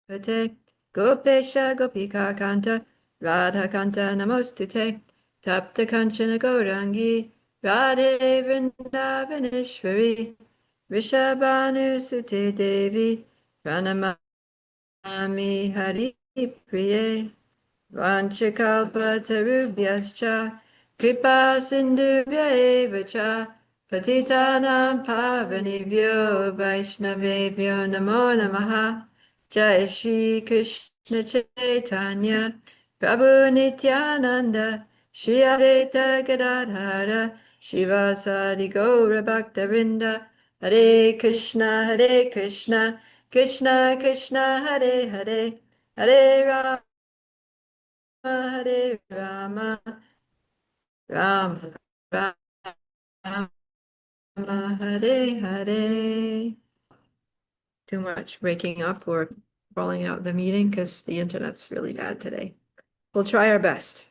Pate Gopesha Gopika Kanta Radha Kanta Namostute Tapta Kanchana Gaurangi Radhe Vrindavaneshwari Rishabhanu Sute Devi Pranamami Hari Priye Vanchakalpatarubhyascha Kripa Sindhubhya eva cha Patitanam Pavanebhyo Vaishnavebhyo Namo Namaha Jai Shri Krishna Chaitanya Prabhu Nityananda Shri Advaita Gadadhara Shivasadi Gaura Bhaktarinda Hare Krishna Krishna Krishna Hare Hare Hare Rama Hare Rama, Rama Rama, Hare Hare. Too much breaking up or falling out of the meeting because the internet's really bad today. We'll try our best.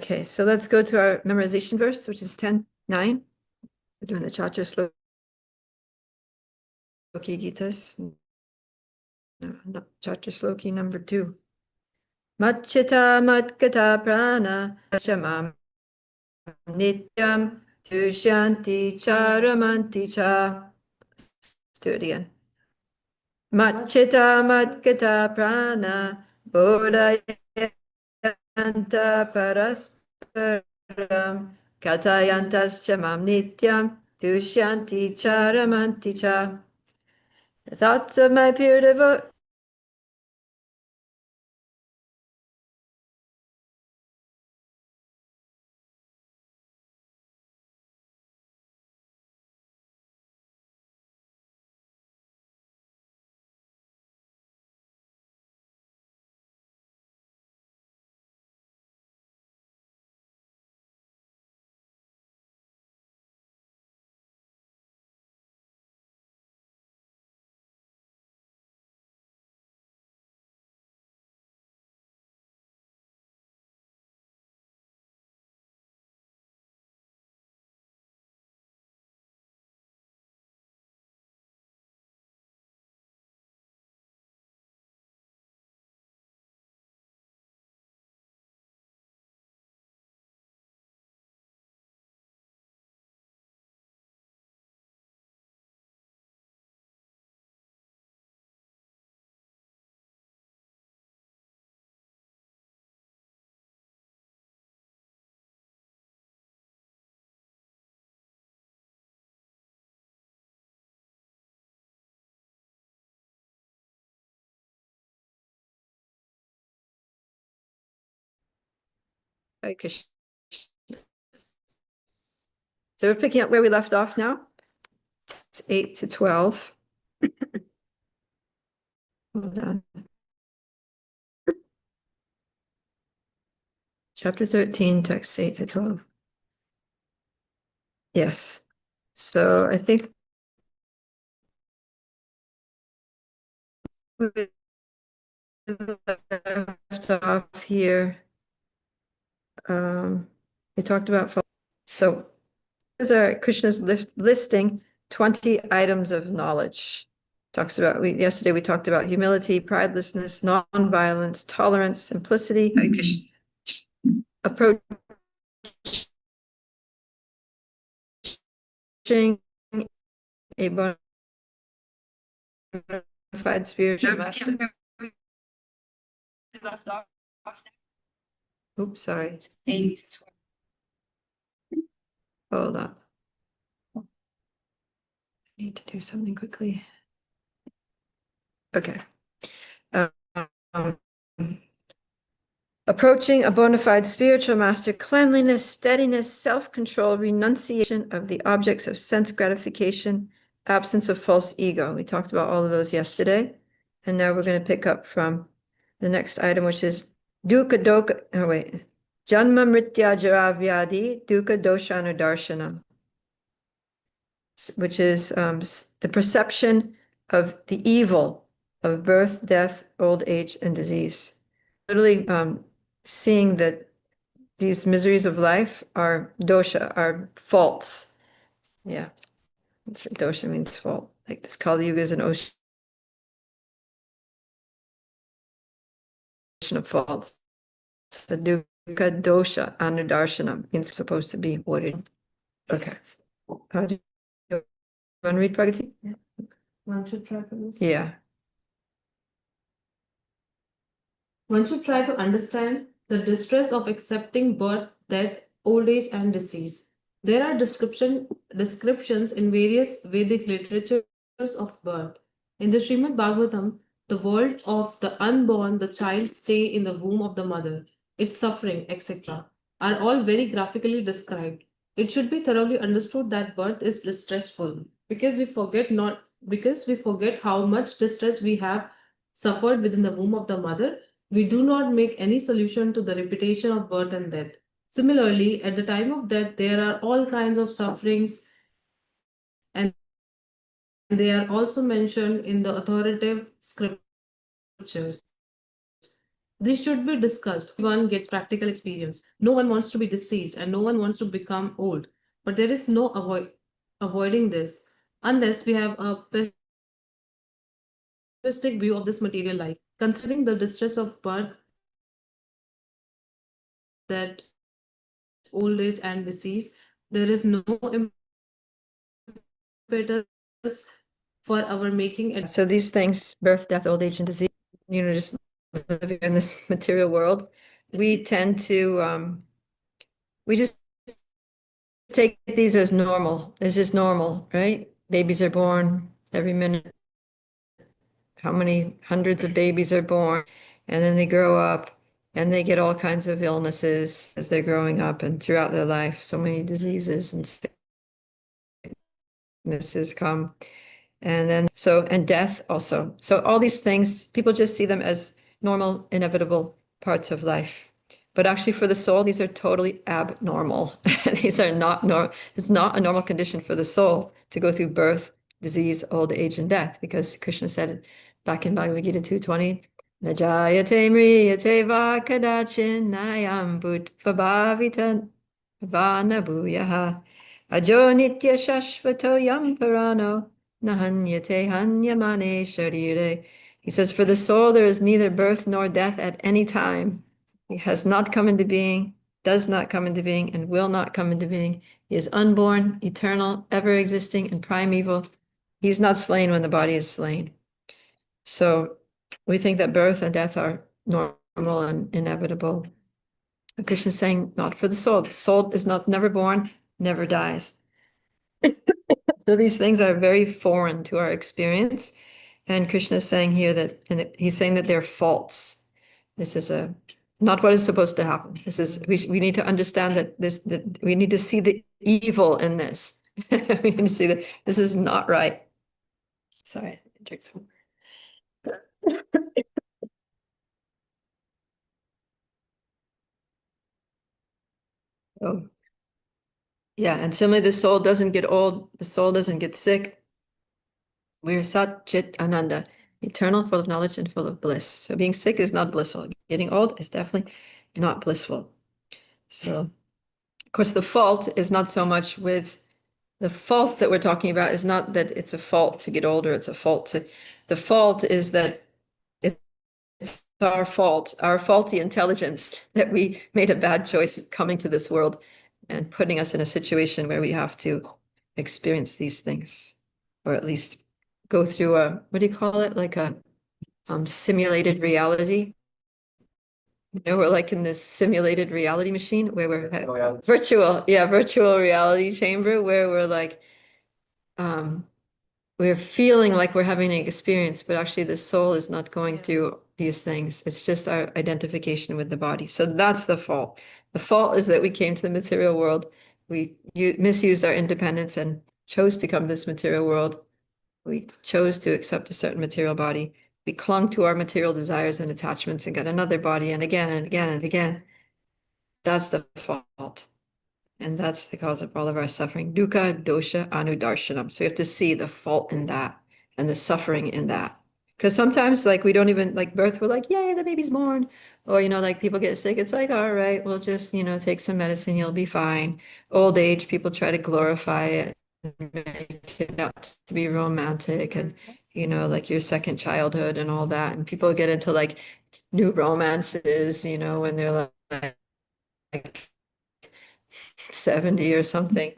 Okay, so let's go to our memorization verse, which is 10:9. We're doing the Chatur Sloki Gitas. No, Chatur Sloki number 2. Matchita Matkata Prana Chamam Nityam Tushanti Charamanti Cha. Let's do it again. Matchita Matkata Prana Bodhayanta Parasparam Katayantas Chamam Nityam Tushanti Charamanti Cha. The thoughts of my pure devote. Okay. So we're picking up where we left off now. It's 8 to 12. Hold on. Chapter 13, text 8 to 12. Yes. So I think we left off here. We talked about, so these are Krishna's listing 20 items of knowledge. Talks about, yesterday we talked about humility, pridelessness, non-violence, tolerance, simplicity, approaching a bona fide spiritual master. Oops, sorry. Hold on. Need to do something quickly. Okay. Um, approaching a bona fide spiritual master, cleanliness, steadiness, self-control, renunciation of the objects of sense gratification, absence of false ego. We talked about all of those yesterday. And now we're going to pick up from the next item, which is dukkha doka, oh wait, janma mritya jara vyadi dukkha doshana darshana, which is the perception of the evil of birth, death, old age, and disease. Literally seeing that these miseries of life are dosha, are faults. Yeah. Dosha means fault. Like this Kali Yuga is an ocean of faults. So dukkha dosha anudarshanam means supposed to be avoided. Okay. Do you want to read Pragati? One should try to understand. Yeah. One should try to understand the distress of accepting birth, death, old age, and disease. There are descriptions in various Vedic literatures of birth. In the Srimad Bhagavatam, the world of the unborn, the child's stay in the womb of the mother, its suffering, etc., are all very graphically described. It should be thoroughly understood that birth is distressful because we forget how much distress we have suffered within the womb of the mother. We do not make any solution to the repetition of birth and death. Similarly, at the time of death, there are all kinds of sufferings, and they are also mentioned in the authoritative scriptures. This should be discussed. Everyone gets practical experience. No one wants to be deceased, and no one wants to become old. But there is no avoiding this unless we have a pessimistic view of this material life. Considering the distress of birth, that old age and disease, there is no impetus for our making it. So these things, birth, death, old age, and disease, just living in this material world, we tend to, we just take these as normal. It's just normal, right? Babies are born every minute. How many hundreds of babies are born, and then they grow up and they get all kinds of illnesses as they're growing up and throughout their life. So many diseases and sicknesses come. And then, and death also. So all these things, people just see them as normal, inevitable parts of life. But actually for the soul, these are totally abnormal. These are not normal. It's not a normal condition for the soul to go through birth, disease, old age, and death, because Krishna said back in Bhagavad Gita 2:20, Najayate mriyate va kadachin nayam bhutva vana bhuyaha ajo nitya shashvato yam parano nahanyate hanyamane sharire. He says, for the soul, there is neither birth nor death at any time. He has not come into being, does not come into being, and will not come into being. He is unborn, eternal, ever existing, and primeval. He's not slain when the body is slain. So we think that birth and death are normal and inevitable. And Krishna is saying, not for the soul. The soul is never born, never dies. So these things are very foreign to our experience. And Krishna is saying here that, he's saying that they're false. This is not what is supposed to happen. This is, we need to understand that we need to see the evil in this. We need to see that this is not right. Sorry, drink some. Oh. Yeah, and similarly, the soul doesn't get old, the soul doesn't get sick. We're Sat Chit Ananda, eternal, full of knowledge and full of bliss. So being sick is not blissful. Getting old is definitely not blissful. So, of course, the fault is not so much with the fault that we're talking about is not that it's a fault to get older, it's a fault to, the fault is that it's our fault, our faulty intelligence that we made a bad choice coming to this world and putting us in a situation where we have to experience these things, or at least go through a, what do you call it? Like a simulated reality. We're like in this simulated reality machine where we're virtual reality chamber where we're like, we're feeling like we're having an experience, but actually the soul is not going through these things. It's just our identification with the body. So that's the fault. The fault is that we came to the material world. We misused our independence and chose to come to this material world. We chose to accept a certain material body. We clung to our material desires and attachments and got another body, and again and again and again. That's the fault. And that's the cause of all of our suffering. Dukkha, dosha, anudarshanam. So we have to see the fault in that and the suffering in that. Because sometimes, like, we don't even, like, birth, we're like, yay, the baby's born. Or, like, people get sick. It's like, all right, we'll just, take some medicine, you'll be fine. Old age, people try to glorify it make it out to be romantic and, like your second childhood and all that. And people get into like new romances, when they're like 70 or something.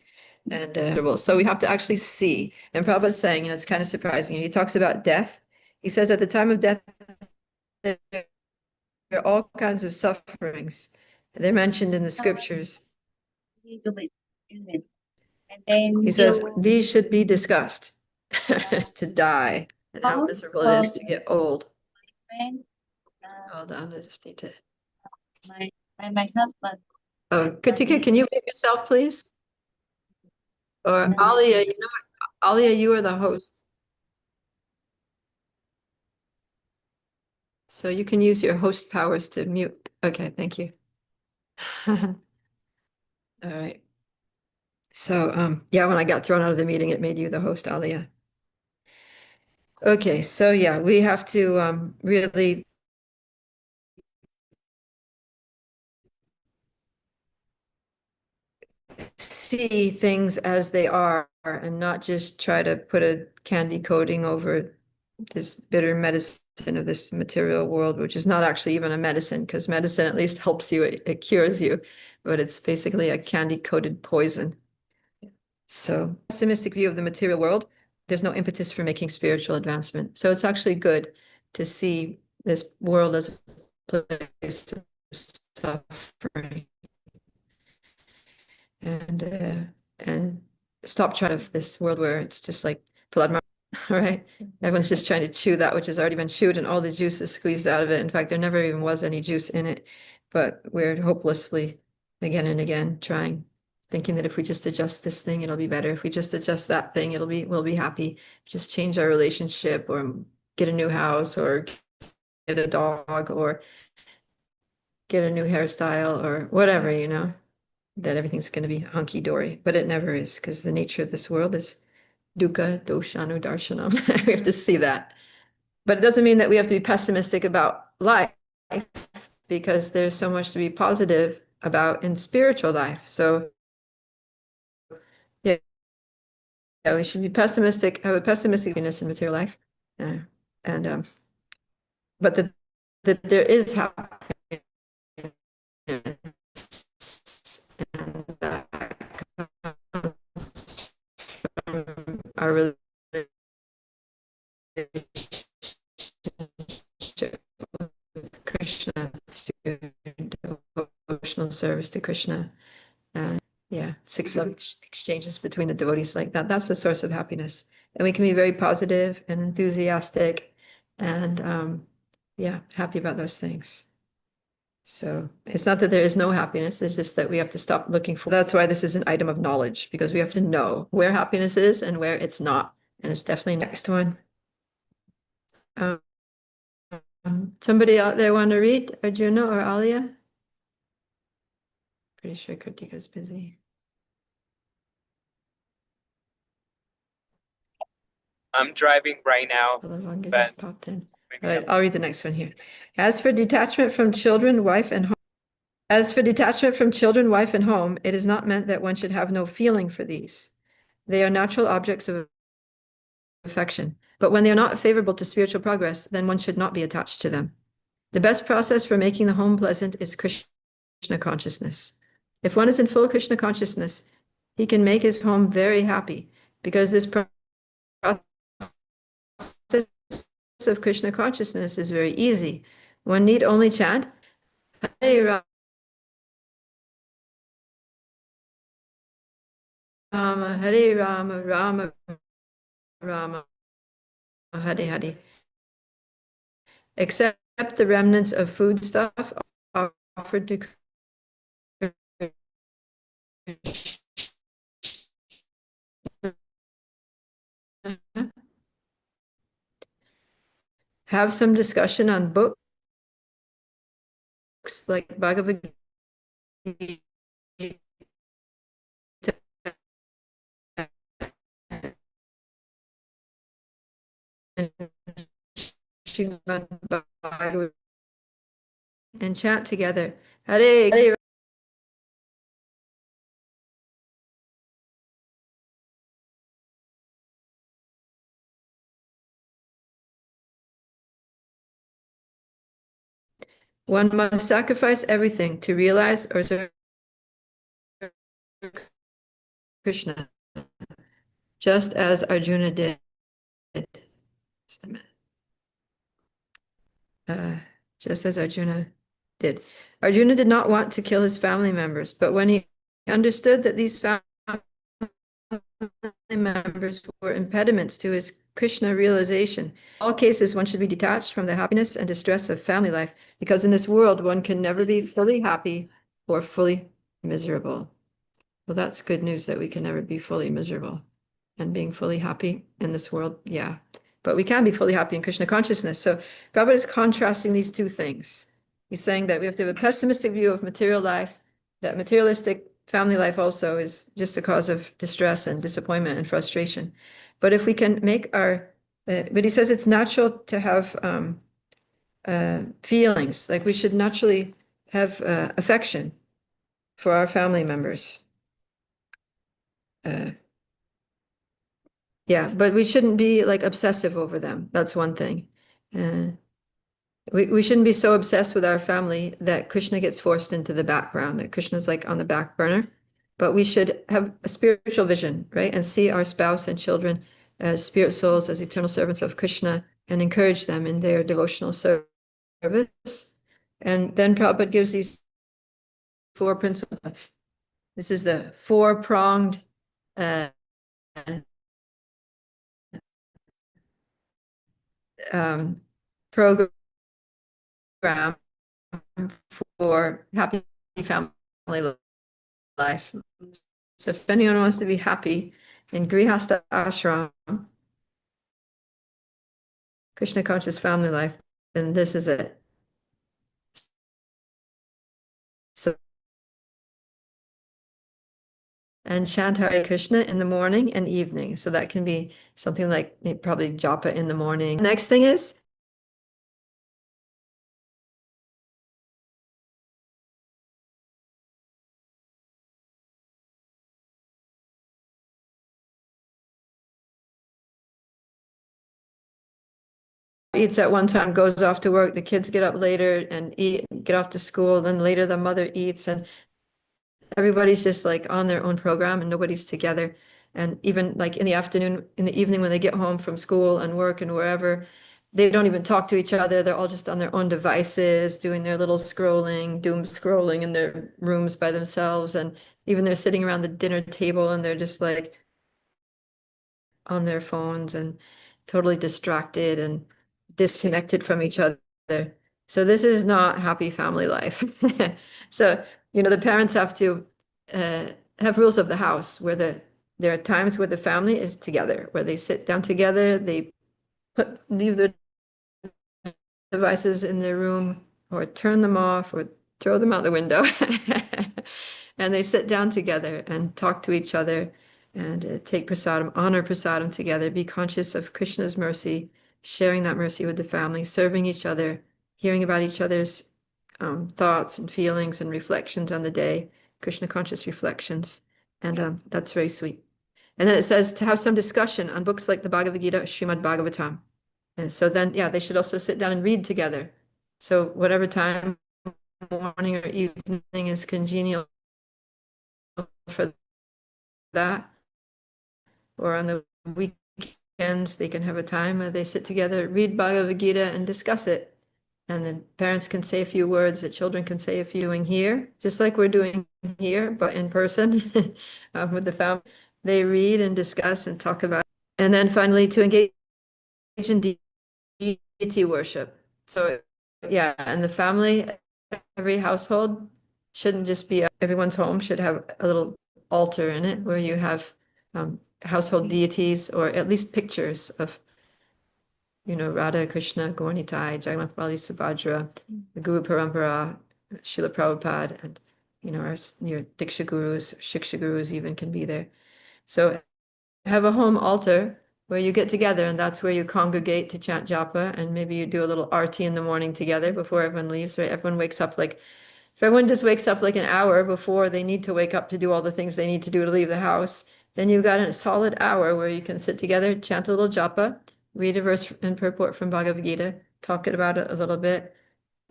And so we have to actually see. And Prabhupada's saying, it's kind of surprising. He talks about death. He says at the time of death, there are all kinds of sufferings. They're mentioned in the scriptures. To be in it. And then He says you these should be discussed. To die and how miserable it is to get old. friend, Hold on, I just need to. my husband. Oh, Katika, can you mute yourself, please? Or Alia, Alia, you are the host. So you can use your host powers to mute. Okay, thank you. All right. So, yeah, when I got thrown out of the meeting, it made you the host, Alia. Okay, so yeah, we have to really see things as they are and not just try to put a candy coating over this bitter medicine of this material world, which is not actually even a medicine, because medicine at least helps you, it cures you, but it's basically a candy coated poison. So, pessimistic view of the material world, there's no impetus for making spiritual advancement. So it's actually good to see this world as a place of suffering and stop trying to this world where it's just like blood, right? Everyone's just trying to chew that which has already been chewed and all the juice is squeezed out of it. In fact, there never even was any juice in it, but we're hopelessly again and again trying, thinking that if we just adjust this thing, it'll be better. If we just adjust that thing, we'll be happy. Just change our relationship or get a new house or get a dog or get a new hairstyle or whatever, that everything's going to be hunky dory, but it never is because the nature of this world is dukkha, doshanu, darshanam. We have to see that. But it doesn't mean that we have to be pessimistic about life because there's so much to be positive about in spiritual life. So yeah, we should be pessimistic, have a pessimistic viewness in material life. And but that there is happiness and that comes from our relationship with Krishna through devotional service to Krishna. And yeah, six love exchanges between the devotees like that. That's the source of happiness. And we can be very positive and enthusiastic and yeah, happy about those things. So it's not that there is no happiness, it's just that we have to stop looking for. That's why this is an item of knowledge, because we have to know where happiness is and where it's not. And it's definitely next one. Um, somebody out there want to read, Arjuna or Alia? Pretty sure Kritika's busy. I'm driving right now. Lavanga but just popped in. maybe All right, I'll- I'll read the next one here. As for detachment from children, wife, and home. As for detachment from children, wife, and home, it is not meant that one should have no feeling for these. They are natural objects of affection, but when they are not favorable to spiritual progress, then one should not be attached to them. The best process for making the home pleasant is Krishna consciousness. If one is in full Krishna consciousness, he can make his home very happy because this process of Krishna consciousness is very easy. One need only chant Hare Rama, Hare Rama, Rama Rama, Hare Hare. Accept the remnants of food stuff offered to Krishna. Have some discussion on books like Bhagavad Gita and Srimad Bhagavad and chant together. Hare One must sacrifice everything to realize or serve Krishna, just as Arjuna did. Just a minute. Just as Arjuna did. Arjuna did not want to kill his family members, but when he understood that these family members were impediments to his Krishna realization, in all cases one should be detached from the happiness and distress of family life, because in this world one can never be fully happy or fully miserable. Well, that's good news that we can never be fully miserable. And being fully happy in this world, yeah. But we can be fully happy in Krishna consciousness. So Prabhupada is contrasting these two things. He's saying that we have to have a pessimistic view of material life, that materialistic family life also is just a cause of distress and disappointment and frustration. But if we can make but he says it's natural to have feelings, like we should naturally have affection for our family members. Yeah, but we shouldn't be like obsessive over them. That's one thing. We shouldn't be so obsessed with our family that Krishna gets forced into the background, that Krishna's like on the back burner. But we should have a spiritual vision, right? And see our spouse and children as spirit souls, as eternal servants of Krishna, and encourage them in their devotional service. And then Prabhupada gives these four principles. This is the four-pronged program for happy family life. So if anyone wants to be happy in Grihastha ashram, Krishna conscious family life, then this is it. So, and chant Hare Krishna in the morning and evening. So that can be something like probably japa in the morning. Next thing is eats at one time, goes off to work, the kids get up later and get off to school, then later the mother eats, and everybody's just like on their own program and nobody's together. And even like in the afternoon, in the evening when they get home from school and work and wherever, they don't even talk to each other. They're all just on their own devices, doing their little scrolling, doom scrolling in their rooms by themselves. And even they're sitting around the dinner table and they're just like on their phones and totally distracted and disconnected from each other. So this is not happy family life. So, the parents have to have rules of the house where there are times where the family is together, where they sit down together, they leave their devices in their room or turn them off or throw them out the window. And they sit down together and talk to each other and take prasadam, honor prasadam together, be conscious of Krishna's mercy, sharing that mercy with the family, serving each other, hearing about each other's thoughts and feelings and reflections on the day, Krishna conscious reflections. And that's very sweet. And then it says to have some discussion on books like the Bhagavad Gita, Srimad Bhagavatam. And so then, yeah, they should also sit down and read together. So whatever time, morning or evening is congenial for that, or on the weekends, they can have a time where they sit together, read Bhagavad Gita and discuss it. And the parents can say a few words, the children can say a few doing here, just like we're doing here, but in person with the family. They read and discuss and talk about. And then finally, to engage in deity worship. So yeah, and the family, every household shouldn't just be, everyone's home should have a little altar in it where you have household deities or at least pictures of, Radha, Krishna, Gaurnitai, Jagannath Bali, Subhadra, the Guru Parampara, Srila Prabhupada, and, your Diksha Gurus, Shiksha Gurus even can be there. So have a home altar where you get together and that's where you congregate to chant japa, and maybe you do a little arti in the morning together before everyone leaves, right? Everyone wakes up if everyone just wakes up like an hour before they need to wake up to do all the things they need to do to leave the house, then you've got a solid hour where you can sit together, chant a little japa, read a verse and purport from Bhagavad Gita, talk about it a little bit,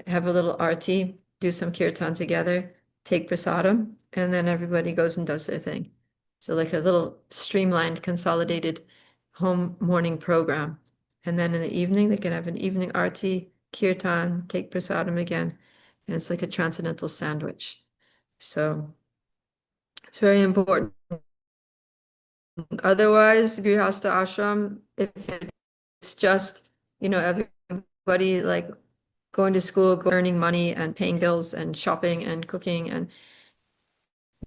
have a little arti, do some kirtan together, take prasadam, and then everybody goes and does their thing. So like a little streamlined, consolidated home morning program. And then in the evening, they can have an evening arti, kirtan, take prasadam again, and it's like a transcendental sandwich. So it's very important. Otherwise, Grihastha ashram, if it's just, everybody like going to school, earning money and paying bills and shopping and cooking and,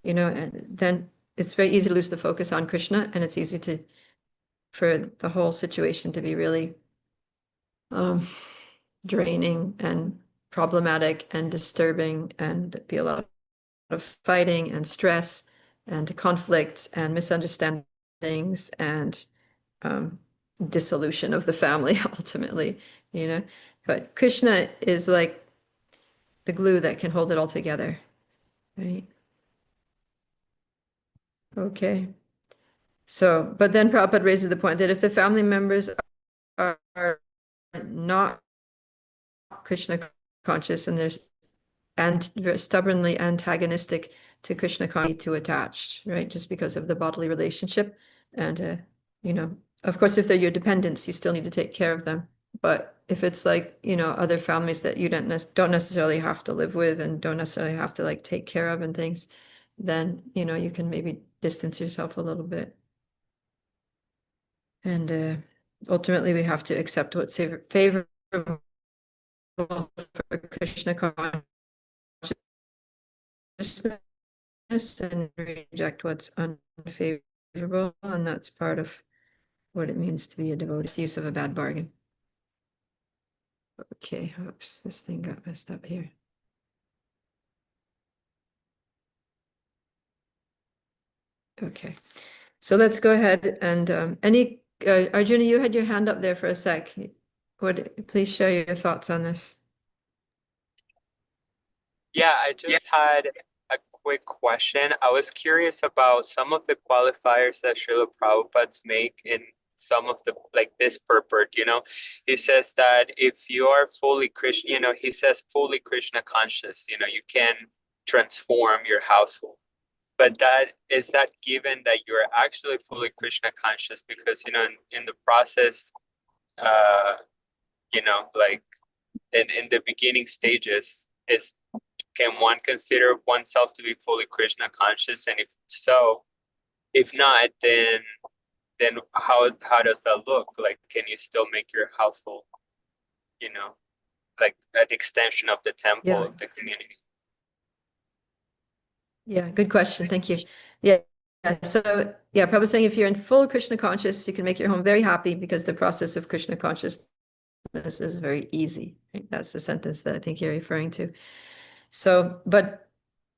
and then it's very easy to lose the focus on Krishna, and it's easy for the whole situation to be really draining and problematic and disturbing and be a lot of fighting and stress and conflicts and misunderstandings and dissolution of the family ultimately, But Krishna is like the glue that can hold it all together, right? Okay. So, but then Prabhupada raises the point that if the family members are not Krishna conscious and there's very stubbornly antagonistic to Krishna consciousness, too attached, right? Just because of the bodily relationship. And, of course, if they're your dependents, you still need to take care of them. But if it's like, other families that you don't necessarily have to live with and don't necessarily have to like take care of and things, then, you can maybe distance yourself a little bit. And ultimately, we have to accept what's favorable for Krishna consciousness and reject what's unfavorable, and that's part of what it means to be a devotee. It's the use of a bad bargain. Okay, oops, this thing got messed up here. Okay, so let's go ahead and Arjuna, you had your hand up there for a sec. Please share your thoughts on this. Yeah, I just had a quick question. I was curious about some of the qualifiers that Srila Prabhupada's make in some of the, like this purport, He says that if you are fully Krishna, he says fully Krishna conscious, you can transform your household. But is that given that you're actually fully Krishna conscious? Because, in the process, like in the beginning stages, can one consider oneself to be fully Krishna conscious? And if so, if not, then how does that look? Like, can you still make your household, like an extension of the temple of the community? Yeah, good question. Thank you. Yeah. So Prabhupada saying if you're in full Krishna conscious, you can make your home very happy because the process of Krishna consciousness is very easy. Right? That's the sentence that I think you're referring to. So, but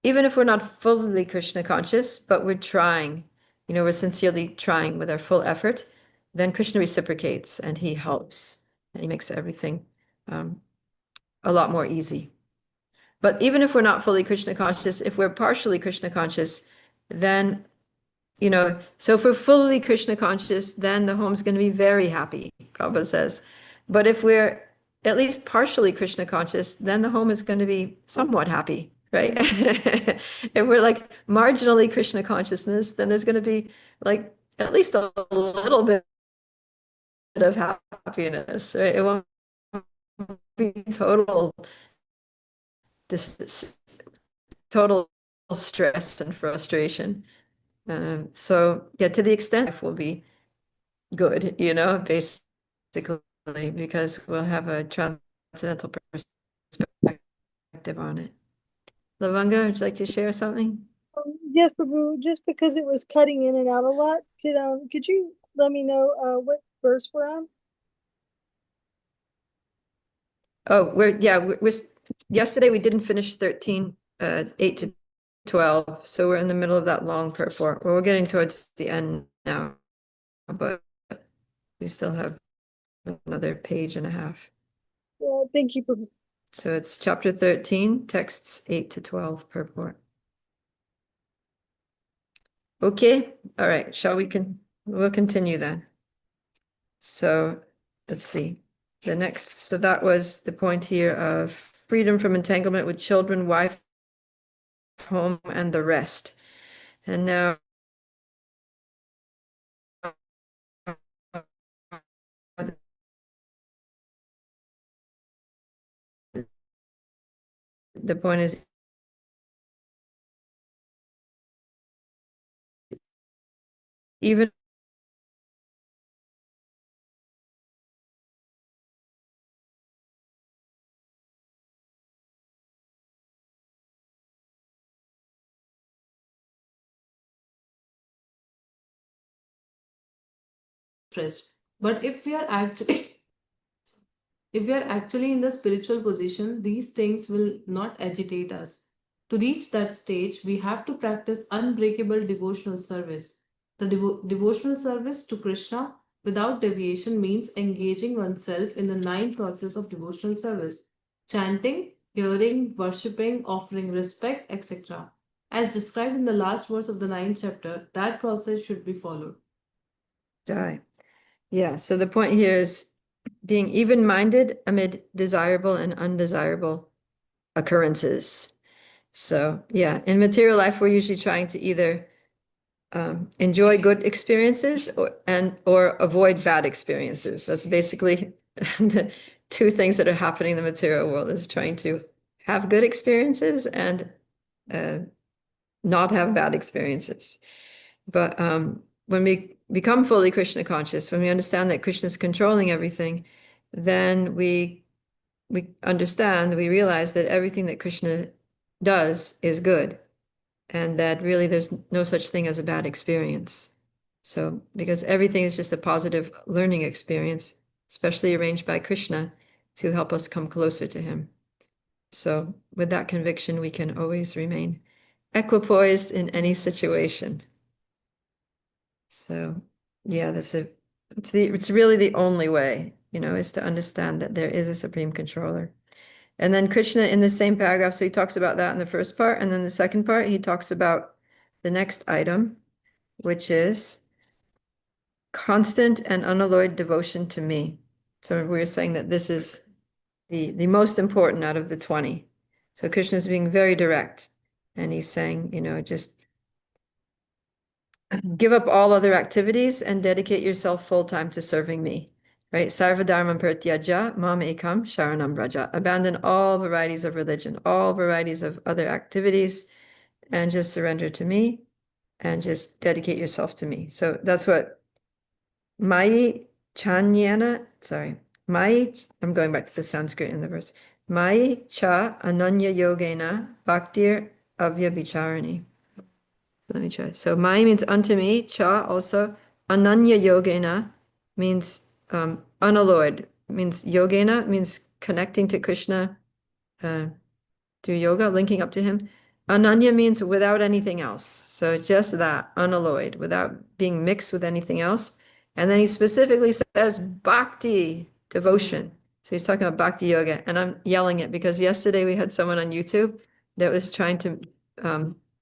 even if we're not fully Krishna conscious, but we're trying, we're sincerely trying with our full effort, then Krishna reciprocates and he helps and he makes everything a lot more easy. But even if we're not fully Krishna conscious, if we're partially Krishna conscious, then, so if we're fully Krishna conscious, then the home's going to be very happy, Prabhupada says. But if we're at least partially Krishna conscious, then the home is going to be somewhat happy, right? If we're like marginally Krishna consciousness, then there's going to be like at least a little bit of happiness, right? It won't be total stress and frustration. So yeah, to the extent life will be good, basically, because we'll have a transcendental perspective on it. Lavanga, would you like to share something? Yes, Prabhu, just because it was cutting in and out a lot, could you let me know what verse we're on? Oh, we're yesterday we didn't finish 13, 8 to 12, so we're in the middle of that long purport. We're getting towards the end now, but we still have another page and a half. Well, thank you, Prabhu. So it's chapter 13, texts 8 to 12 purport. Okay, all right, we'll continue then. So let's see. So that was the point here of freedom from entanglement with children, wife, home, and the rest. And now the point is even stressed. But if we are actually if we are actually in the spiritual position, these things will not agitate us. To reach that stage, we have to practice unbreakable devotional service. The devotional service to Krishna without deviation means engaging oneself in the 9 processes of devotional service: chanting, hearing, worshipping, offering respect, etc. As described in the last verse of the 9th chapter, that process should be followed. Jai. Yeah, so the point here is being even-minded amid desirable and undesirable occurrences. So yeah, in material life, we're usually trying to either enjoy good experiences or avoid bad experiences. That's basically the 2 things that are happening in the material world, is trying to have good experiences and not have bad experiences. But when we become fully Krishna conscious, when we understand that Krishna is controlling everything, then we understand, we realize that everything that Krishna does is good, and that really there's no such thing as a bad experience. So, because everything is just a positive learning experience, especially arranged by Krishna to help us come closer to him. So, with that conviction, we can always remain equipoised in any situation. So, yeah, it's really the only way, is to understand that there is a supreme controller. And then Krishna in the same paragraph, so he talks about that in the first part, and then the second part, he talks about the next item, which is constant and unalloyed devotion to me. So we were saying that this is the most important out of the 20. So Krishna is being very direct, and he's saying, just give up all other activities and dedicate yourself full-time to serving me. Right? Sarva dharmam pratyaja mam ekam sharanam braja. Abandon all varieties of religion, all varieties of other activities, and just surrender to me and just dedicate yourself to me. So that's what Mai Chanyana, I'm going back to the Sanskrit in the verse. Mai cha ananya yogena bhaktir avyabhicharani. Let me try. So Mai means unto me, cha also, ananya yogena means unalloyed, means yogena means connecting to Krishna through yoga, linking up to him. Ananya means without anything else. So just that, unalloyed, without being mixed with anything else. And then he specifically says bhakti, devotion. So he's talking about bhakti yoga. And I'm yelling it because yesterday we had someone on YouTube that was trying to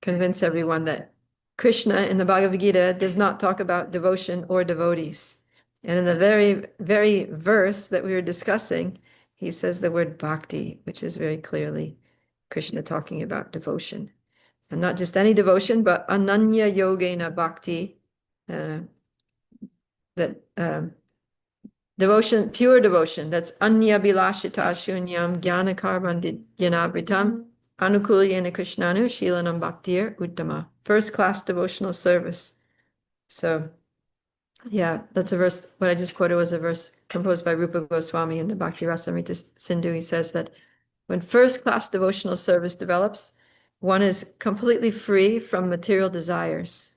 convince everyone that Krishna in the Bhagavad Gita does not talk about devotion or devotees. And in the very, very verse that we were discussing, he says the word bhakti, which is very clearly Krishna talking about devotion. And not just any devotion, but ananya yogena bhakti, devotion, pure devotion, that's anya bilashita shunyam jnana karbandidhyanabritam anukulyena krishnanu shilanam bhaktir uttama. First class devotional service. So yeah, that's a verse. What I just quoted was a verse composed by Rupa Goswami in the Bhakti Rasamrita Sindhu. He says that when first class devotional service develops, one is completely free from material desires.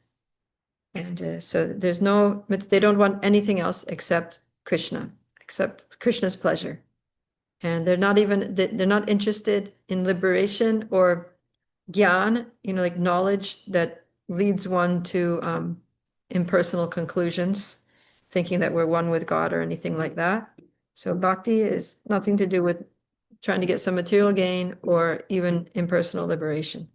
And so they don't want anything else except Krishna, except Krishna's pleasure. And they're not interested in liberation or gyan, like knowledge that leads one to impersonal conclusions, thinking that we're one with God or anything like that. So bhakti is nothing to do with trying to get some material gain or even impersonal liberation.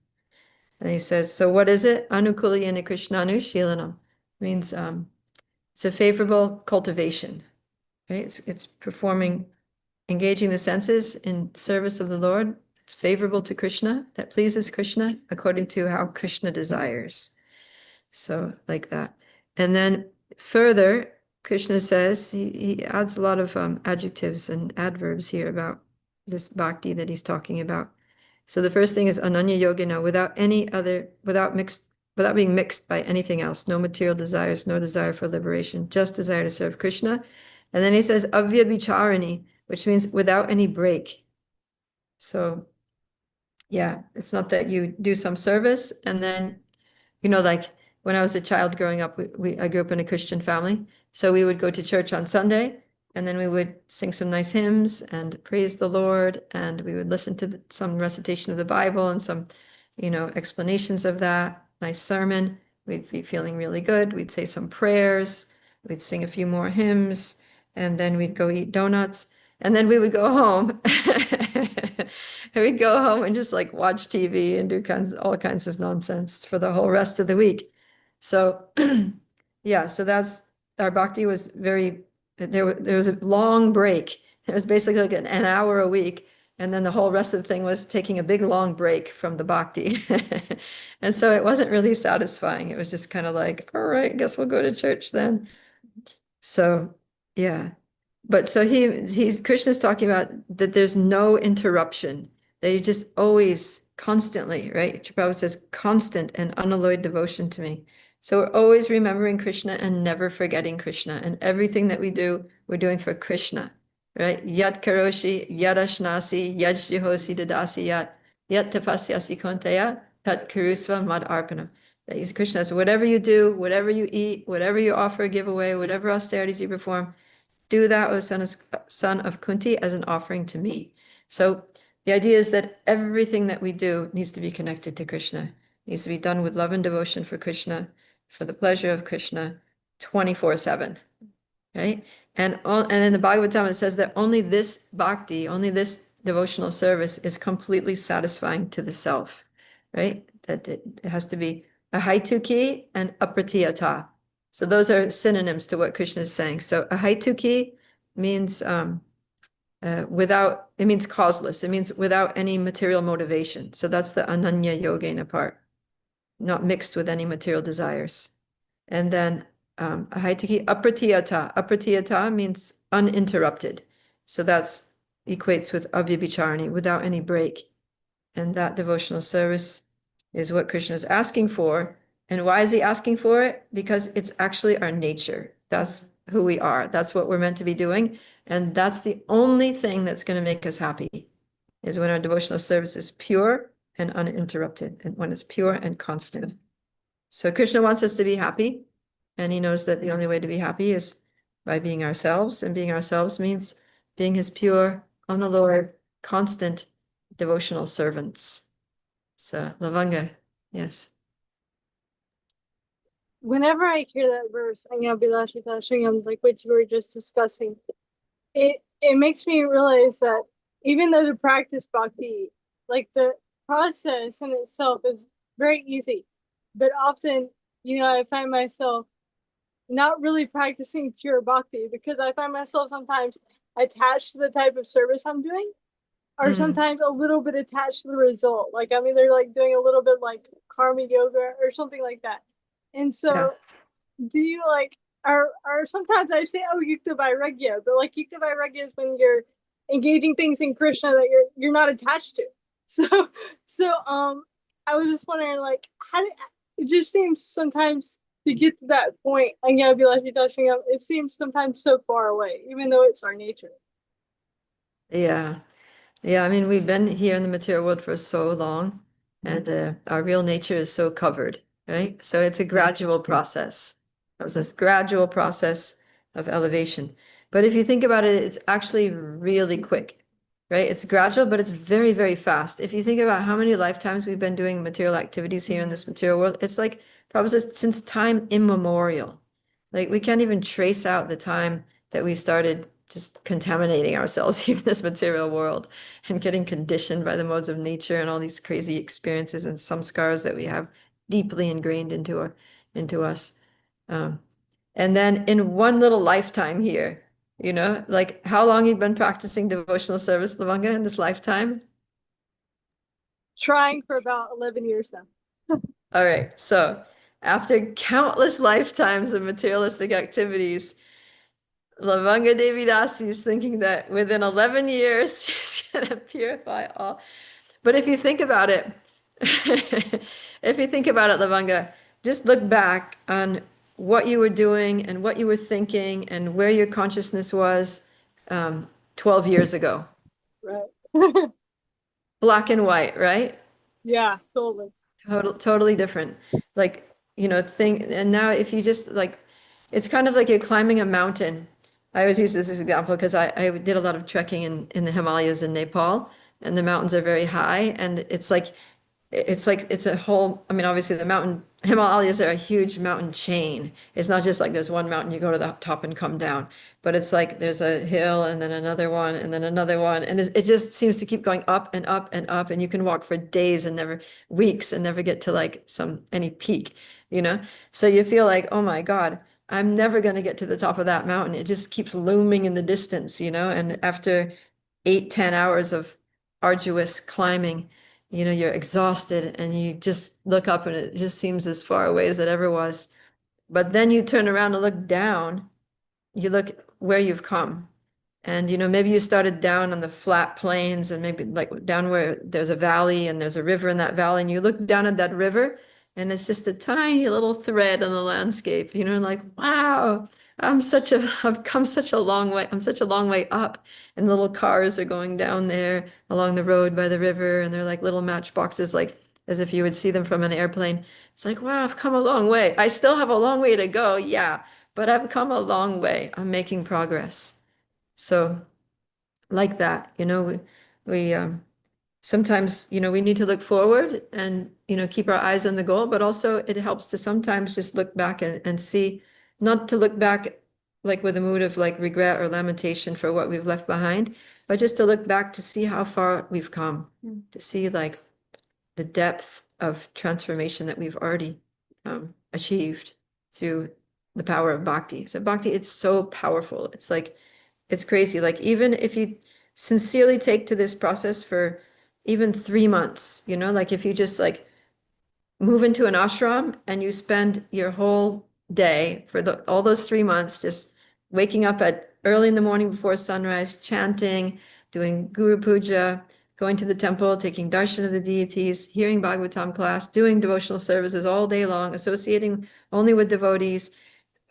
And he says, so what is it? Anukulyena krishnanu shilanam means it's a favorable cultivation, right? It's performing engaging the senses in service of the Lord. It's favorable to Krishna, that pleases Krishna according to how Krishna desires. So like that. And then further, Krishna says, he adds a lot of adjectives and adverbs here about this bhakti that he's talking about. So the first thing is ananya yogina, without being mixed by anything else, no material desires, no desire for liberation, just desire to serve Krishna. And then he says avyabhicharani, which means without any break. So yeah, it's not that you do some service and then, like when I was a child growing up, I grew up in a Christian family. So we would go to church on Sunday and then we would sing some nice hymns and praise the Lord. And we would listen to some recitation of the Bible and some, explanations of that. Nice sermon. We'd be feeling really good. We'd say some prayers. We'd sing a few more hymns. And then we'd go eat donuts. And then we would go home. And we'd go home and just like watch TV and do all kinds of nonsense for the whole rest of the week. So yeah, so that's our bhakti was there was a long break. It was basically like an hour a week. And then the whole rest of the thing was taking a big long break from the bhakti. And so it wasn't really satisfying. It was just kind of like, all right, I guess we'll go to church then. So yeah. But so Krishna's talking about that there's no interruption, that you just always constantly, right? Prabhupada says constant and unalloyed devotion to me. So we're always remembering Krishna and never forgetting Krishna. And everything that we do, we're doing for Krishna, right? Yat karoshi, yat ashnasi, yat jihosi dadasi yat tapasyasi konteya, tat karusva mad arpanam. That is Krishna. So whatever you do, whatever you eat, whatever you offer, give away, whatever austerities you perform, do that, O son of Kunti, as an offering to me. So the idea is that everything that we do needs to be connected to Krishna, needs to be done with love and devotion for Krishna, for the pleasure of Krishna, 24/7, right? And in the Bhagavad it says that only this bhakti, only this devotional service is completely satisfying to the self, right? That it has to be ahaituki and apratiyata. So those are synonyms to what Krishna is saying. So ahaituki means it means causeless. It means without any material motivation. So that's the ananya yogena part, not mixed with any material desires. And then ahaituki apratiyata. Apratiyata means uninterrupted. So that's equates with avyabhicharani, without any break. And that devotional service is what Krishna is asking for. And why is he asking for it? Because it's actually our nature. That's who we are. That's what we're meant to be doing. And that's the only thing that's going to make us happy, is when our devotional service is pure and uninterrupted, and when it's pure and constant. So Krishna wants us to be happy. And he knows that the only way to be happy is by being ourselves. And being ourselves means being his pure, unalloyed, constant devotional servants. So Lavanga, yes. Whenever I hear that verse, like what you were just discussing, it makes me realize that even though to practice bhakti, like the process in itself is very easy, but often, I find myself not really practicing pure bhakti because I find myself sometimes attached to the type of service I'm doing, or sometimes a little bit attached to the result. Like I'm either like doing a little bit like karma yoga or something like that. And so do you like are sometimes I say, oh, yukta vairagya, but like yukta vairagya is when you're engaging things in Krishna that you're not attached to. So I was just wondering, like, it just seems sometimes to get to that point, it seems sometimes so far away, even though it's our nature. Yeah. Yeah, I mean, we've been here in the material world for so long, and our real nature is so covered, right? So it's a gradual process. It was this gradual process of elevation. But if you think about it, it's actually really quick, right? It's gradual, but it's very, very fast. If you think about how many lifetimes we've been doing material activities here in this material world, it's like probably since time immemorial. Like we can't even trace out the time that we started just contaminating ourselves here in this material world and getting conditioned by the modes of nature and all these crazy experiences and some scars that we have deeply ingrained into us. And then in one little lifetime here, You know, like how long you've been practicing devotional service, Lavanga, in this lifetime? Trying for about 11 years now. All right, so after countless lifetimes of materialistic activities, Lavanga Devi Dasi is thinking that within 11 years, she's gonna purify all. But if you think about it, if you think about it, Lavanga, just look back on what you were doing and what you were thinking and where your consciousness was 12 years ago. Right. Black and white, right? Yeah, totally. Totally different. Like, you know, and now if you just like, it's kind of like you're climbing a mountain. I always use this as an example because I did a lot of trekking in the Himalayas in Nepal, and the mountains are very high, and it's a whole, I mean, obviously the mountain, Himalayas are a huge mountain chain. It's not just like there's one mountain, you go to the top and come down, but it's like there's a hill and then another one and then another one. And it just seems to keep going up and up and up. And you can walk for days and never, weeks and never get to like any peak, you know? So you feel like, oh my God, I'm never going to get to the top of that mountain. It just keeps looming in the distance, you know? And after 8, 10 hours of arduous climbing, you know, you're exhausted and you just look up and it just seems as far away as it ever was. But then you turn around and look down, you look where you've come. And, you know, maybe you started down on the flat plains and maybe like down where there's a valley and there's a river in that valley, and you look down at that river and it's just a tiny little thread on the landscape, you know, like, wow, I've come such a long way. I'm such a long way up. And little cars are going down there along the road by the river, and they're like little matchboxes, like as if you would see them from an airplane. It's like, wow, I've come a long way. I still have a long way to go, yeah, but I've come a long way. I'm making progress. So like that, you know, we sometimes, you know, we need to look forward and, you know, keep our eyes on the goal, but also it helps to sometimes just look back and see, not to look back like with a mood of like regret or lamentation for what we've left behind, but just to look back to see how far we've come, to see like the depth of transformation that we've already achieved through the power of bhakti. So bhakti, it's so powerful. It's like, it's crazy. Like even if you sincerely take to this process for even 3 months, you know, like if you just like move into an ashram and you spend your whole day for all those 3 months just waking up at early in the morning before sunrise, chanting, doing guru puja, going to the temple, taking darshan of the deities, hearing Bhagavatam class, doing devotional services all day long, associating only with devotees,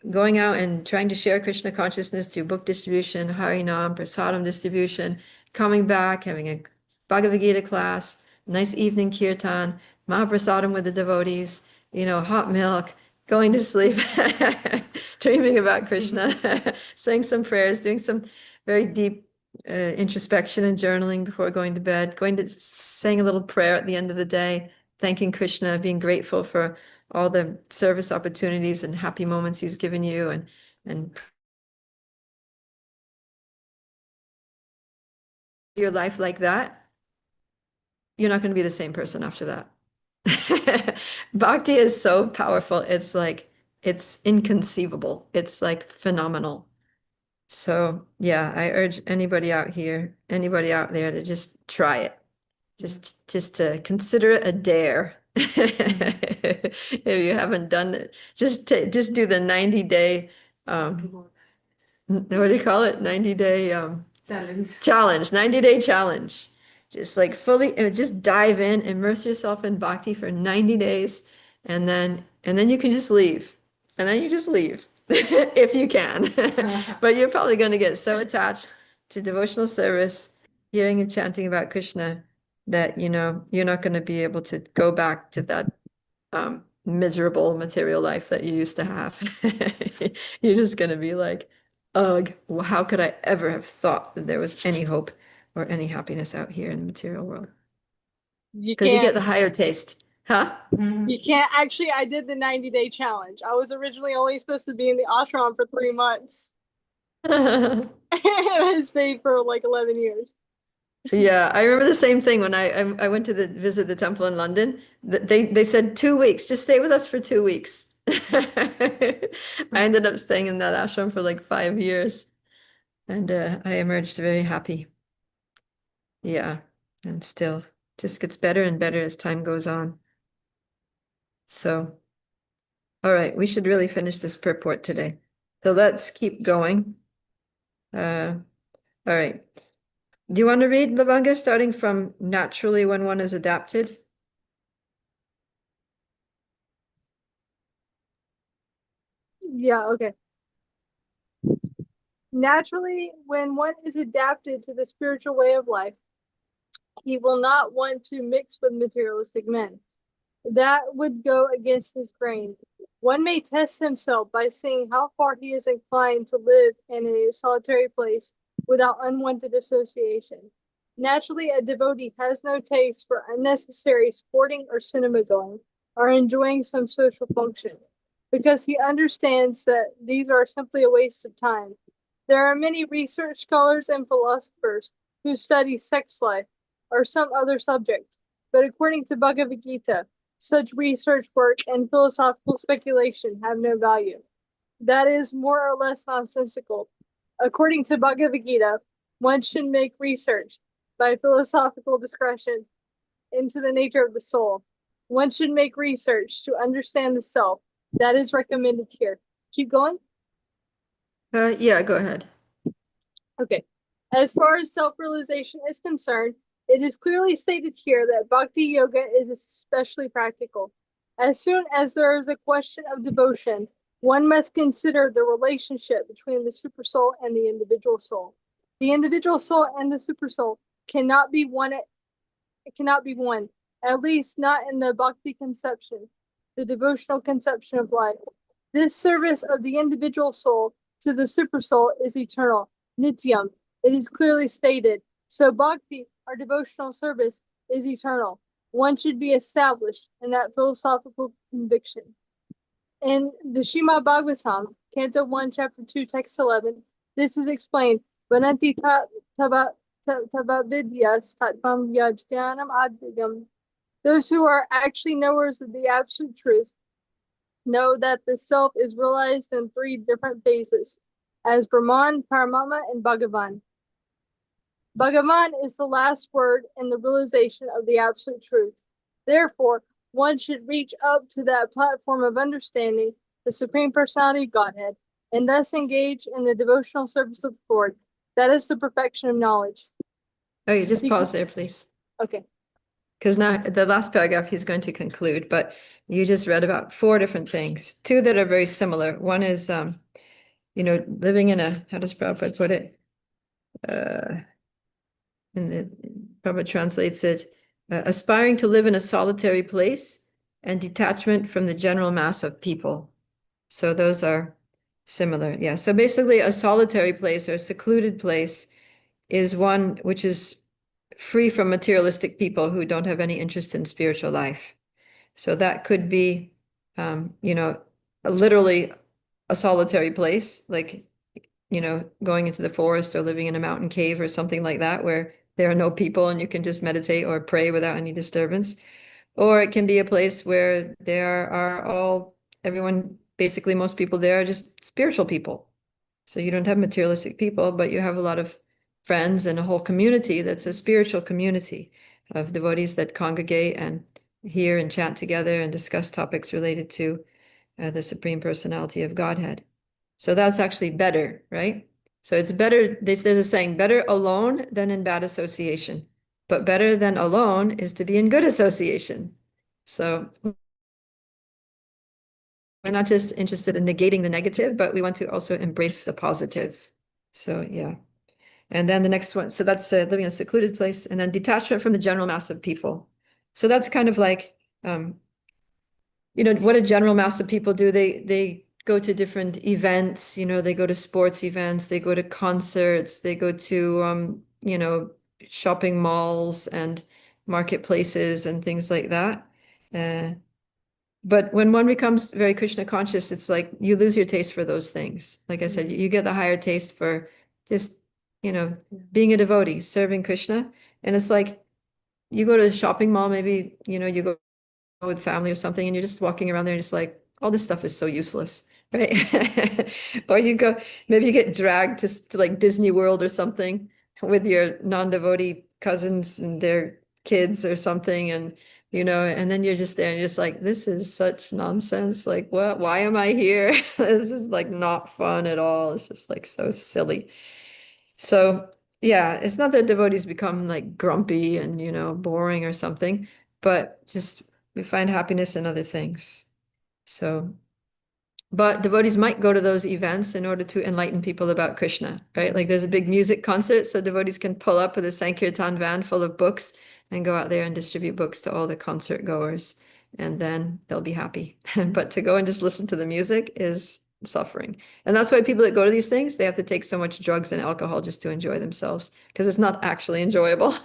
going out and trying to share Krishna consciousness through book distribution, Harinam, Prasadam distribution, coming back, having a Bhagavad Gita class, nice evening kirtan, Mahaprasadam with the devotees, you know, hot milk, going to sleep, dreaming about Krishna, saying some prayers, doing some very deep introspection and journaling before going to bed, saying a little prayer at the end of the day, thanking Krishna, being grateful for all the service opportunities and happy moments he's given you, and your life like that, you're not going to be the same person after that. Bhakti is so powerful. It's like, it's inconceivable. It's like phenomenal. So yeah, I urge anybody out here, anybody out there to just try it. Just to consider it a dare. If you haven't done it, just do the 90-day what do you call it? 90-day challenge, 90-day challenge. Just like fully just dive in, immerse yourself in bhakti for 90 days, and then you can just leave. And then you just leave if you can. But you're probably going to get so attached to devotional service, hearing and chanting about Krishna, that you know you're not going to be able to go back to that miserable material life that you used to have. You're just going to be like, ugh, how could I ever have thought that there was any hope or any happiness out here in the material world? You Because you get can't. the higher taste. Huh? You can't. Actually, I did the 90-day challenge. I was originally only supposed to be in the ashram for 3 months. And I stayed for like 11 years. Yeah, I remember the same thing when I went to visit the temple in London. They said 2 weeks, just stay with us for 2 weeks. I ended up staying in that ashram for like 5 years. And I emerged very happy. Yeah, and still just gets better and better as time goes on. So, all right, we should really finish this purport today. So let's keep going. All right. Do you want to read Lavanga starting from naturally when one is adapted? Yeah, okay. Naturally, when one is adapted to the spiritual way of life, he will not want to mix with materialistic men. That would go against his grain. One may test himself by seeing how far he is inclined to live in a solitary place without unwanted association. Naturally, a devotee has no taste for unnecessary sporting or cinema going or enjoying some social function because he understands that these are simply a waste of time. There are many research scholars and philosophers who study sex life or some other subject, but according to Bhagavad Gita, such research work and philosophical speculation have no value. That is more or less nonsensical. According to Bhagavad Gita, one should make research by philosophical discretion into the nature of the soul. One should make research to understand the self. That is recommended here. Keep going. Yeah, go ahead. Okay. As far as self-realization is concerned, it is clearly stated here that bhakti yoga is especially practical. As soon as there is a question of devotion, one must consider the relationship between the supersoul and the individual soul. The individual soul and the supersoul cannot be one. It cannot be one, at least not in the bhakti conception, the devotional conception of life. This service of the individual soul to the supersoul is eternal, nityam. It is clearly stated. So bhakti, our devotional service, is eternal. One should be established in that philosophical conviction. In the Srimad Bhagavatam, Canto 1, Chapter 2, Text 11, this is explained. Vananti tavavidyas tatvam yajnanam advigam. Those who are actually knowers of the absolute truth know that the self is realized in three different phases, as Brahman, Paramatma, and Bhagavan. Bhagavan is the last word in the realization of the absolute truth. Therefore, one should reach up to that platform of understanding, the Supreme Personality of Godhead, and thus engage in the devotional service of the Lord. That is the perfection of knowledge. Okay, just pause there, please. Okay. Because now the last paragraph he's going to conclude, but you just read about four different things, two that are very similar. One is, living in how does Prabhupada put it? Prabhupada translates it, aspiring to live in a solitary place and detachment from the general mass of people. So those are similar. Yeah. So basically a solitary place or a secluded place is one which is free from materialistic people who don't have any interest in spiritual life. So that could be, literally a solitary place, like, going into the forest or living in a mountain cave or something like that, where there are no people and you can just meditate or pray without any disturbance. Or it can be a place where basically most people there are just spiritual people. So you don't have materialistic people, but you have a lot of friends and a whole community that's a spiritual community of devotees that congregate and hear and chat together and discuss topics related to the Supreme Personality of Godhead. So that's actually better, right? So it's better, there's a saying, better alone than in bad association. But better than alone is to be in good association. So we're not just interested in negating the negative, but we want to also embrace the positive. So yeah. And then the next one, so that's living in a secluded place, and then detachment from the general mass of people. So that's kind of like, what a general mass of people do. They go to different events, they go to sports events, they go to concerts, they go to, shopping malls and marketplaces and things like that. But when one becomes very Krishna conscious, it's like you lose your taste for those things. Like I said, you get the higher taste for just, being a devotee, serving Krishna. And it's like you go to a shopping mall, maybe, you go with family or something, and you're just walking around there and just like all this stuff is so useless, right? Or you go, maybe you get dragged to like Disney World or something with your non-devotee cousins and their kids or something, and and then you're just there and you're just like, this is such nonsense. Like, what? Why am I here? This is like not fun at all. It's just like so silly. So yeah, it's not that devotees become like grumpy and boring or something, but just we find happiness in other things. So, but devotees might go to those events in order to enlighten people about Krishna, right? Like there's a big music concert, so devotees can pull up with a Sankirtan van full of books and go out there and distribute books to all the concert goers, and then they'll be happy. But to go and just listen to the music is suffering. And that's why people that go to these things, they have to take so much drugs and alcohol just to enjoy themselves, because it's not actually enjoyable.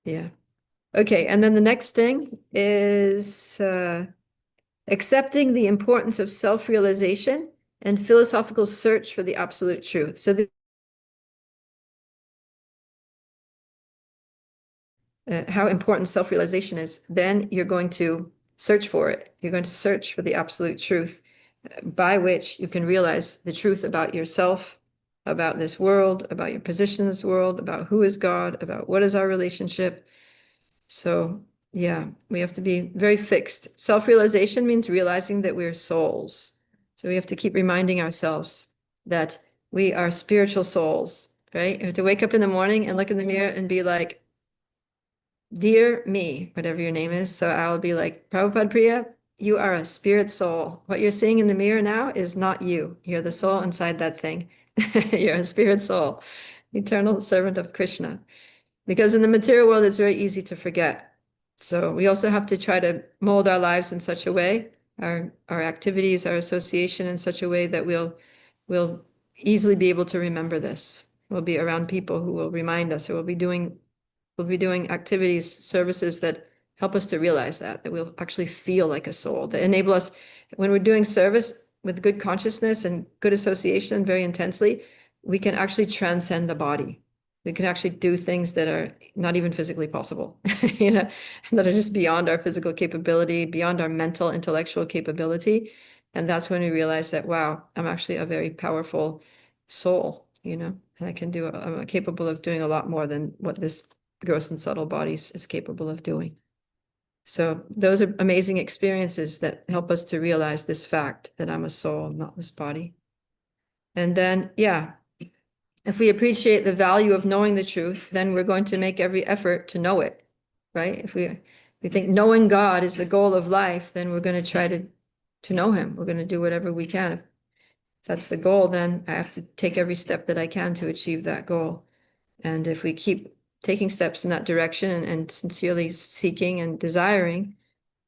Yeah. Okay, and then the next thing is accepting the importance of self-realization and philosophical search for the absolute truth. So how important self-realization is, then you're going to search for it. You're going to search for the absolute truth by which you can realize the truth about yourself, about this world, about your position in this world, about who is God, about what is our relationship. So yeah, we have to be very fixed. Self-realization means realizing that we're souls. So we have to keep reminding ourselves that we are spiritual souls, right? We have to wake up in the morning and look in the mirror and be like, dear me, whatever your name is. So I will be like, Prabhupada Priya, you are a spirit soul. What you're seeing in the mirror now is not you. You're the soul inside that thing. You're a spirit soul, eternal servant of Krishna. Because in the material world, it's very easy to forget. So we also have to try to mold our lives in such a way, our activities, our association in such a way that we'll easily be able to remember this. We'll be around people who will remind us, or we'll be doing activities, services that help us to realize that we'll actually feel like a soul, that enable us when we're doing service with good consciousness and good association very intensely, we can actually transcend the body. We can actually do things that are not even physically possible, that are just beyond our physical capability, beyond our mental, intellectual capability. And that's when we realize that, wow, I'm actually a very powerful soul, and I'm capable of doing a lot more than what this gross and subtle bodies is capable of doing. So those are amazing experiences that help us to realize this fact that I'm a soul, not this body. And then, yeah, if we appreciate the value of knowing the truth, then we're going to make every effort to know it, right? If we think knowing God is the goal of life, then we're going to try to know him. We're going to do whatever we can. If that's the goal, then I have to take every step that I can to achieve that goal. And if we keep taking steps in that direction and sincerely seeking and desiring,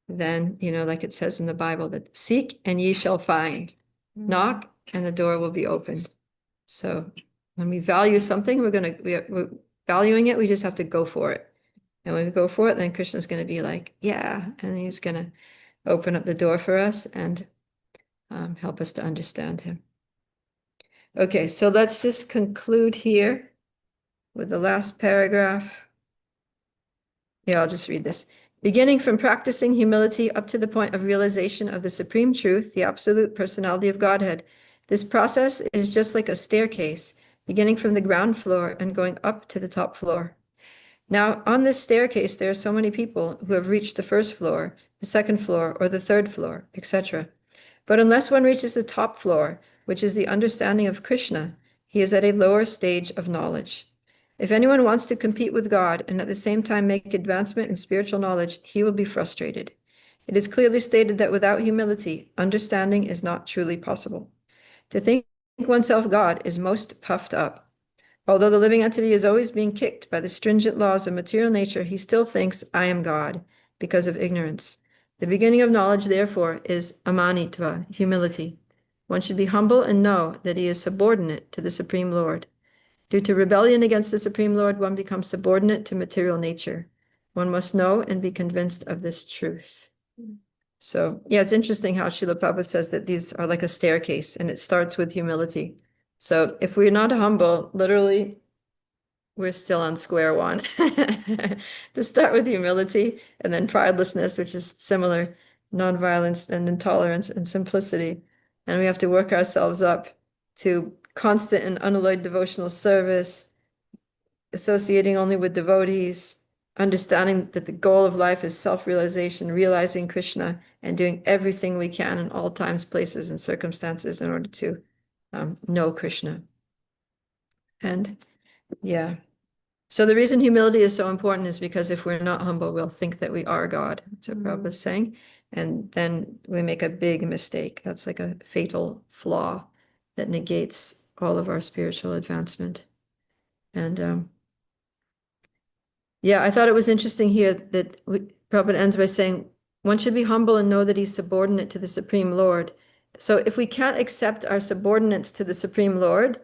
then, like it says in the Bible, that seek and ye shall find, knock and the door will be opened. So when we value something, we're valuing it, we just have to go for it. And when we go for it, then Krishna's going to be like, yeah, and he's going to open up the door for us and help us to understand him. Okay, so let's just conclude here with the last paragraph. Yeah, I'll just read this. Beginning from practicing humility up to the point of realization of the supreme truth, the absolute personality of Godhead, this process is just like a staircase, beginning from the ground floor and going up to the top floor. Now, on this staircase, there are so many people who have reached the first floor, the second floor, or the third floor, etc. But unless one reaches the top floor, which is the understanding of Krishna, he is at a lower stage of knowledge. If anyone wants to compete with God and at the same time make advancement in spiritual knowledge, he will be frustrated. It is clearly stated that without humility, understanding is not truly possible. To think oneself God is most puffed up. Although the living entity is always being kicked by the stringent laws of material nature, he still thinks, I am God, because of ignorance. The beginning of knowledge, therefore, is amanitva, humility. One should be humble and know that he is subordinate to the Supreme Lord. Due to rebellion against the Supreme Lord, one becomes subordinate to material nature. One must know and be convinced of this truth. So, yeah, it's interesting how Srila Prabhupada says that these are like a staircase, and it starts with humility. So if we're not humble, literally, we're still on square one. To start with humility, and then pridelessness, which is similar nonviolence and intolerance and simplicity. And we have to work ourselves up to constant and unalloyed devotional service, associating only with devotees, understanding that the goal of life is self-realization, realizing Krishna, and doing everything we can in all times, places, and circumstances in order to know Krishna. And yeah. So the reason humility is so important is because if we're not humble, we'll think that we are God. That's what Prabhupada's saying. And then we make a big mistake. That's like a fatal flaw that negates all of our spiritual advancement. And yeah, I thought it was interesting here that Prabhupada ends by saying, one should be humble and know that he's subordinate to the Supreme Lord. So if we can't accept our subordinates to the Supreme Lord,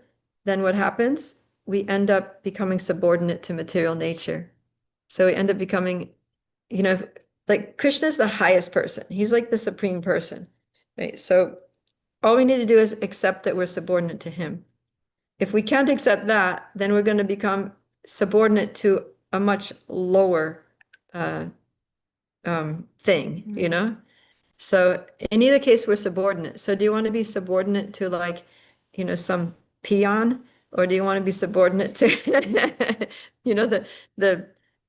then what happens? We end up becoming subordinate to material nature. So we end up becoming, like Krishna is the highest person. He's like the supreme person, right? So all we need to do is accept that we're subordinate to him. If we can't accept that, then we're going to become subordinate to a much lower thing, So in either case, we're subordinate. So do you want to be subordinate to like, some peon, or do you want to be subordinate to,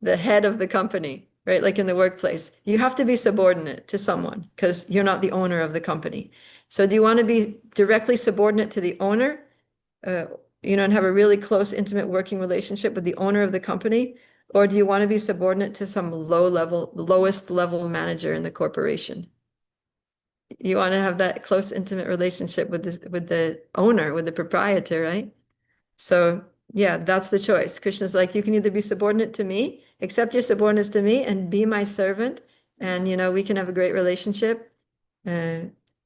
the head of the company, right? Like in the workplace, you have to be subordinate to someone because you're not the owner of the company. So do you want to be directly subordinate to the owner, and have a really close, intimate working relationship with the owner of the company? Or do you want to be subordinate to some lowest level manager in the corporation? You want to have that close, intimate relationship with the owner, with the proprietor, right? So yeah, that's the choice. Krishna's like, you can either be subordinate to me, accept your subordinates to me, and be my servant, and we can have a great relationship.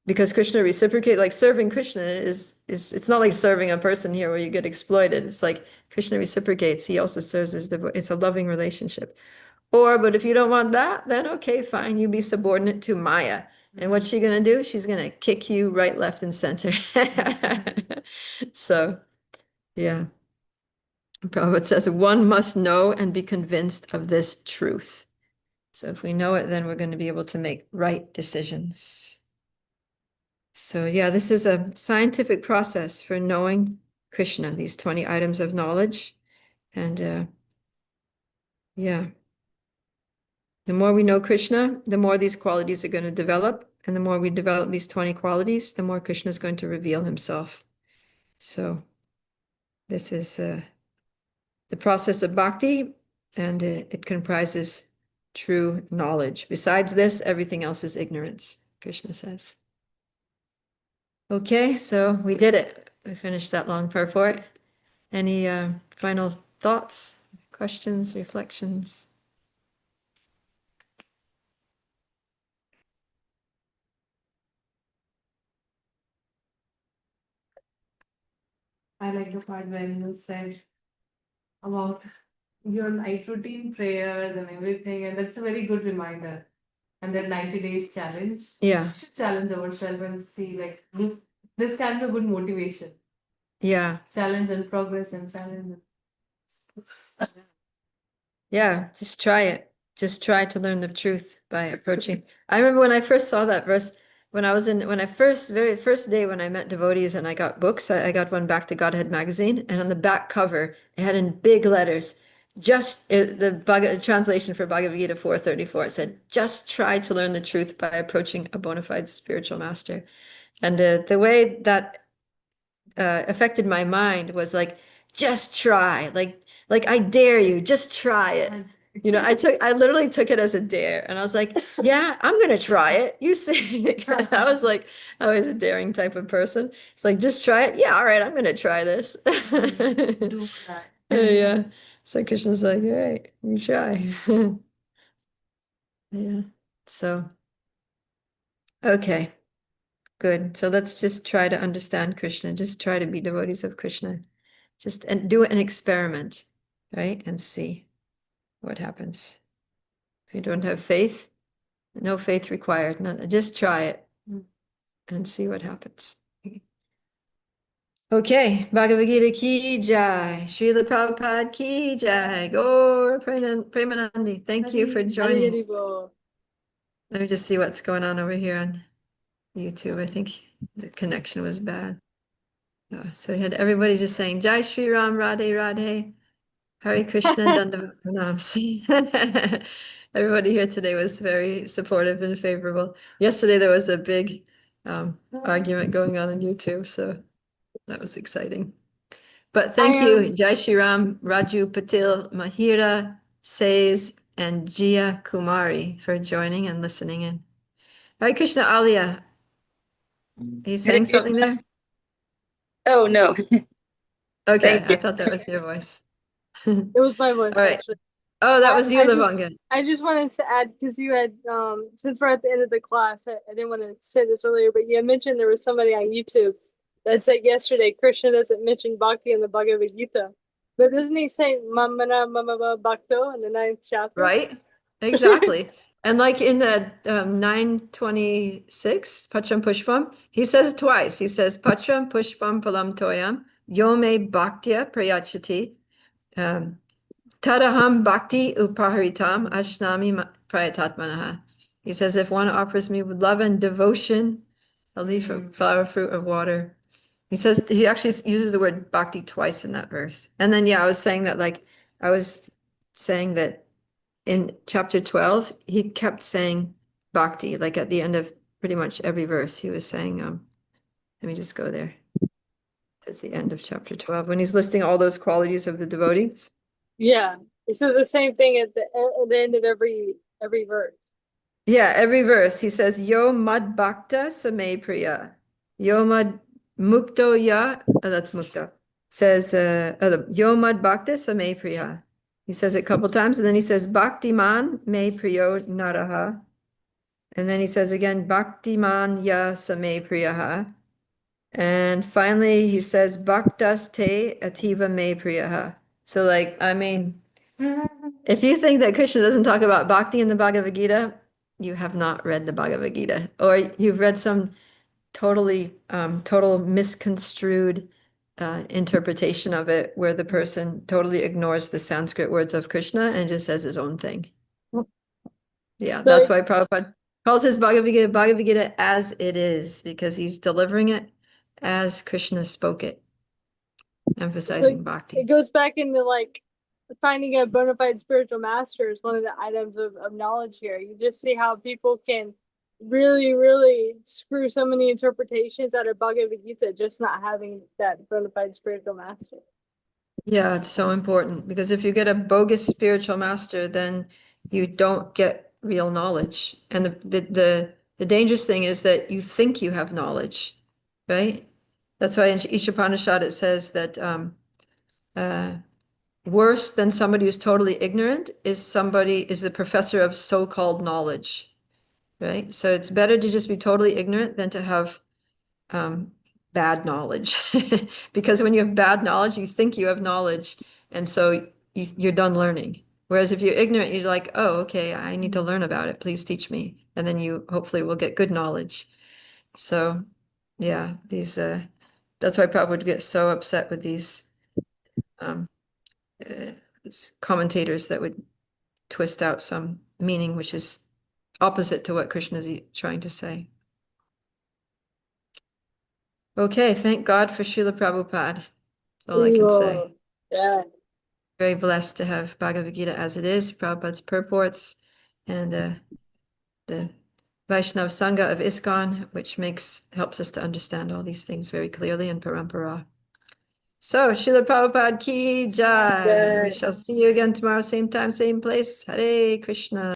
Because Krishna reciprocate, like serving Krishna is it's not like serving a person here where you get exploited. It's like Krishna reciprocates. He also serves as it's a loving relationship. But if you don't want that, then okay, fine, you be subordinate to Maya. And what's she gonna do? She's gonna kick you right, left, and center. So yeah. Prabhupada says one must know and be convinced of this truth. So if we know it, then we're going to be able to make right decisions. So yeah, this is a scientific process for knowing Krishna, these 20 items of knowledge. And yeah, the more we know Krishna, the more these qualities are going to develop. And the more we develop these 20 qualities, the more Krishna is going to reveal himself. So this is the process of bhakti, and it comprises true knowledge. Besides this, everything else is ignorance, Krishna says. Okay, so we did it. We finished that long purport. Any final thoughts, questions, reflections? I like the part when you said about your night routine prayers and everything, and that's a very good reminder. And that 90 days challenge. Yeah, We should challenge ourselves and see like this can be a good motivation. yeah, Challenge and progress and challenge. yeah. Just try it. Just try to learn the truth by approaching. I remember when I first saw that verse, when I very first day when I met devotees and I got books, I got one Back to Godhead magazine, and on the back cover, it had in big letters, the translation for Bhagavad Gita 4:34, it said, just try to learn the truth by approaching a bona fide spiritual master. And the way that affected my mind was like, just try, like I dare you, just try it. I literally took it as a dare, and I was like, yeah, I'm gonna try it. You see, I was a daring type of person. It's like, just try it. Yeah, all right, I'm gonna try this. Do that. Yeah. So Krishna's like, all right, you try. Yeah. So, okay, good. So let's just try to understand Krishna. Just try to be devotees of Krishna. And do an experiment, right? And see what happens. If you don't have faith, no faith required. No, just try it and see what happens. Okay, Bhagavad Gita ki jai, Srila Prabhupada ki jai, Gaur Premanandi. Thank you for joining. Hari Bol. Let me just see what's going on over here on YouTube. I think the connection was bad. So we had everybody just saying Jai Shri Ram, Radhe Radhe, Hare Krishna, Dandavat Pranam. Everybody here today was very supportive and favorable. Yesterday there was a big argument going on YouTube, so that was exciting. But thank you, Jai Shri Ram, Raju Patil, Mahira, Says, and Jia Kumari for joining and listening in. Hare Krishna, Alia. Are you saying something there? Oh, no. Okay, Thank you. I thought that was your voice. It was my voice, All right. actually. Oh, that was you, Lavanga. I just wanted to add, because you had, since we're at the end of the class, I didn't want to say this earlier, but you had mentioned there was somebody on YouTube that said yesterday Krishna doesn't mention bhakti in the Bhagavad Gita. But doesn't he say Mamana Mamava Bhakto in the 9th chapter? Right? Exactly. And like in the 926, Pacham Pushpam, he says twice. He says, Pacham Pushpam Palam Toyam, Yome Bhaktya Prayachati, Tadaham Bhakti Upaharitam Ashnami Prayatatmanaha. He says, if one offers me with love and devotion, a leaf of flower, fruit of water. He says, he actually uses the word bhakti twice in that verse. And then, yeah, I was saying that in chapter 12, he kept saying bhakti, like at the end of pretty much every verse, he was saying, let me just go there. It's the end of chapter 12, when he's listing all those qualities of the devotees. Yeah. It says the same thing at the end of every verse. Yeah, every verse, he says, Yo mad bhakta same priya. Yo mad mukto ya, that's mukta. Says, Yo mad bhakta same priya. He says it a couple times, and then he says, Bhaktiman me priyo naraha. And then he says again, Bhaktiman ya same priyaha. And finally, he says, Bhaktas te ativa me priyaha. So, like, I mean, if you think that Krishna doesn't talk about bhakti in the Bhagavad Gita, you have not read the Bhagavad Gita, or you've read some total misconstrued interpretation of it, where the person totally ignores the Sanskrit words of Krishna and just says his own thing. Yeah, So- that's why Prabhupada calls his Bhagavad Gita as it is, because he's delivering it as Krishna spoke it, emphasizing bhakti. It goes back into like finding a bona fide spiritual master is one of the items of knowledge here. You just see how people can really, really screw so many interpretations out of Bhagavad Gita, just not having that bona fide spiritual master. Yeah, it's so important, because if you get a bogus spiritual master, then you don't get real knowledge. And the dangerous thing is that you think you have knowledge, right? That's why in each Upanishad it says that worse than somebody who's totally ignorant is the professor of so-called knowledge, right? So it's better to just be totally ignorant than to have bad knowledge. Because when you have bad knowledge, you think you have knowledge, and so you're done learning. Whereas if you're ignorant, you're like, oh, okay, I need to learn about it. Please teach me. And then you hopefully will get good knowledge. So yeah, that's why Prabhupada would get so upset with these commentators that would twist out some meaning which is opposite to what Krishna is trying to say. Okay, thank God for Srila Prabhupada. That's all I can say. Yeah. Very blessed to have Bhagavad Gita as it is, Prabhupada's purports, and the Vaishnava Sangha of ISKCON, which helps us to understand all these things very clearly in Parampara. So, Srila Prabhupada ki jai. We shall see you again tomorrow, same time, same place. Hare Krishna.